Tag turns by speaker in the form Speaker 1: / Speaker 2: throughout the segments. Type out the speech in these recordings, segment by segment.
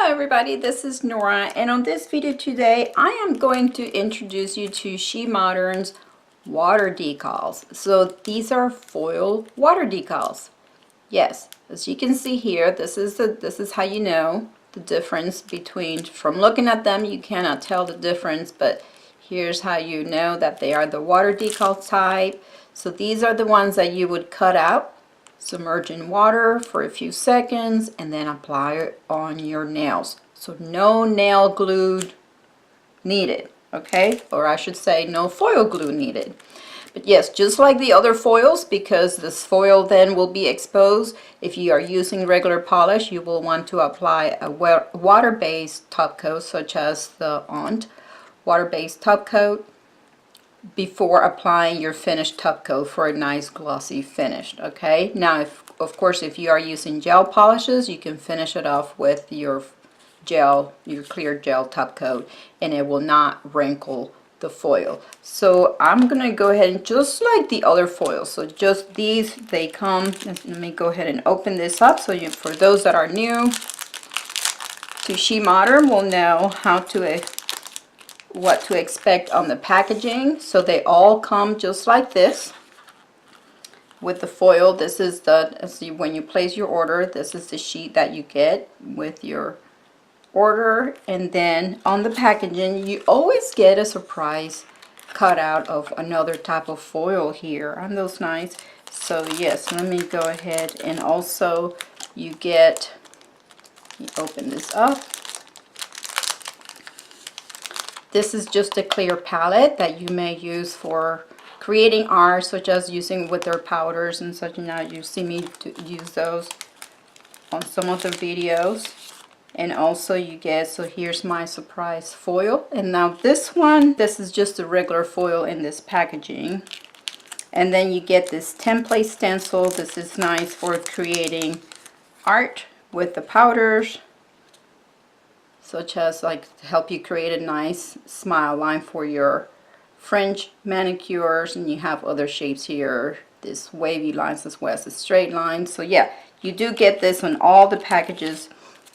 Speaker 1: everybody, this is Nora, and on this video today I am going to introduce you to SheModern's water decals. So these are foil water decals. Yes, as you can see here, this is how you know the difference between, from looking at them you cannot tell the difference, but here's how you know that they are the water decal type. So these are the ones that you would cut out, submerge in water for a few seconds, and then apply it on your nails. So no nail glue needed, okay? Or I should say no foil glue needed. But yes, just like the other foils, because this foil then will be exposed, if you are using regular polish, you will want to apply a water-based top coat, such as the Aunt water-based top coat, before applying your finished top coat for a nice glossy finish. Okay, now of course if you are using gel polishes, you can finish it off with your clear gel top coat, and it will not wrinkle the foil. So I'm gonna go ahead and just like the other foils, so just these, they come, let me go ahead and open this up so you, for those that are new to SheModern, will know what to expect on the packaging. So they all come just like this with the foil. This is when you place your order, this is the sheet that you get with your order, and then on the packaging you always get a surprise cutout of another type of foil here. Aren't those nice? So yes, let me go ahead, and also you open this up. This is just a clear palette that you may use for creating art, such as using with their powders and such. Now you see me use those on some of the videos. And also you get, so here's my surprise foil. And now this is just a regular foil in this packaging. And then you get this template stencil. This is nice for creating art with the powders, such as like to help you create a nice smile line for your French manicures. And you have other shapes here, this wavy lines as well as a straight line. So yeah, you do get this on all the packages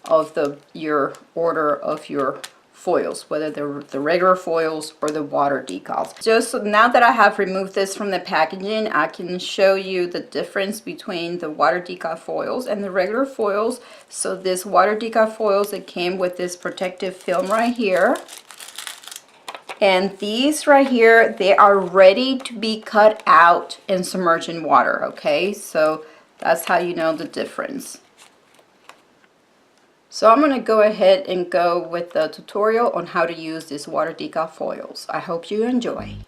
Speaker 1: of your order of your foils, whether they're the regular foils or the water decals. Just now that I have removed this from the packaging, I can show you the difference between the water decal foils and the regular foils. So this water decal foils, it came with this protective film right here, and these right here, they are ready to be cut out and submerged in water. Okay, so that's how you know the difference. So I'm going to go ahead and go with the tutorial on how to use these water decal foils. I hope you enjoy.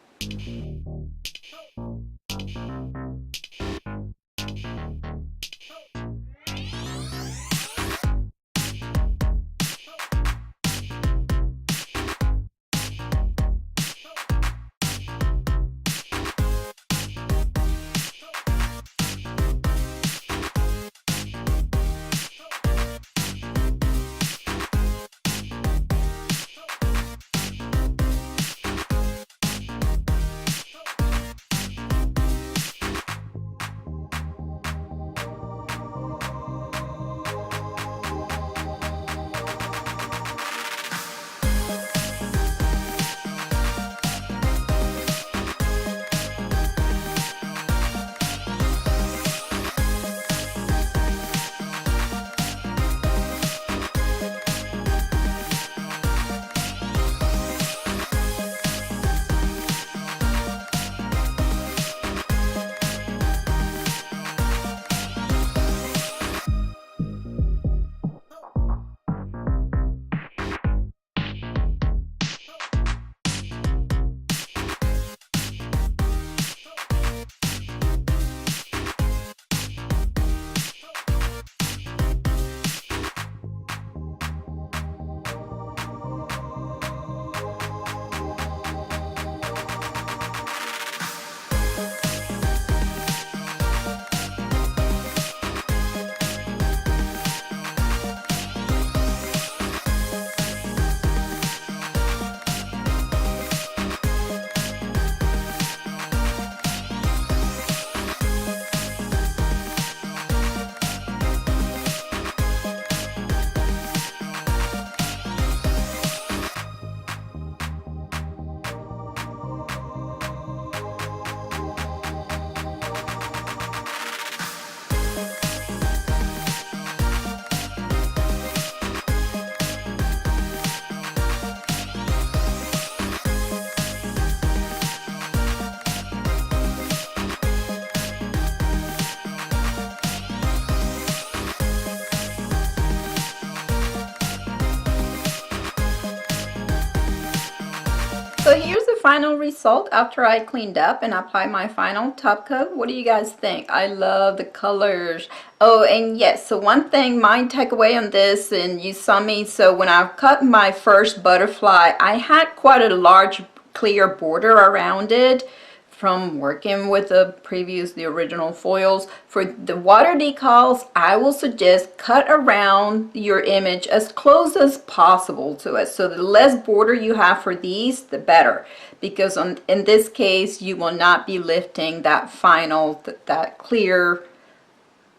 Speaker 1: So here's the final result after I cleaned up and applied my final top coat. What do you guys think? I love the colors. Oh, and yes, so one thing, my takeaway on this, and you saw me, so when I cut my first butterfly, I had quite a large clear border around it from working with the original foils. For the water decals, I will suggest cut around your image as close as possible to it. So the less border you have for these, the better. Because in this case, you will not be lifting that final, that clear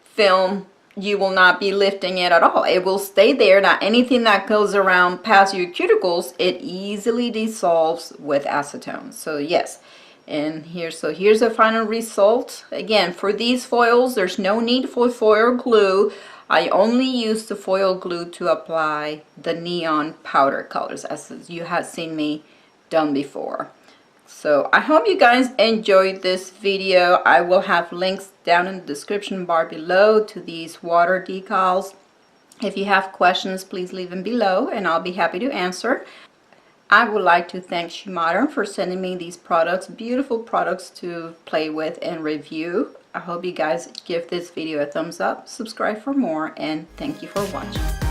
Speaker 1: film. You will not be lifting it at all. It will stay there. Now anything that goes around past your cuticles, it easily dissolves with acetone. So yes. And here's the final result. Again, for these foils, there's no need for foil glue. I only use the foil glue to apply the neon powder colors, as you have seen me done before. So I hope you guys enjoyed this video. I will have links down in the description bar below to these water decals. If you have questions, please leave them below and I'll be happy to answer. I would like to thank SheModern for sending me these products, beautiful products to play with and review. I hope you guys give this video a thumbs up, subscribe for more, and thank you for watching.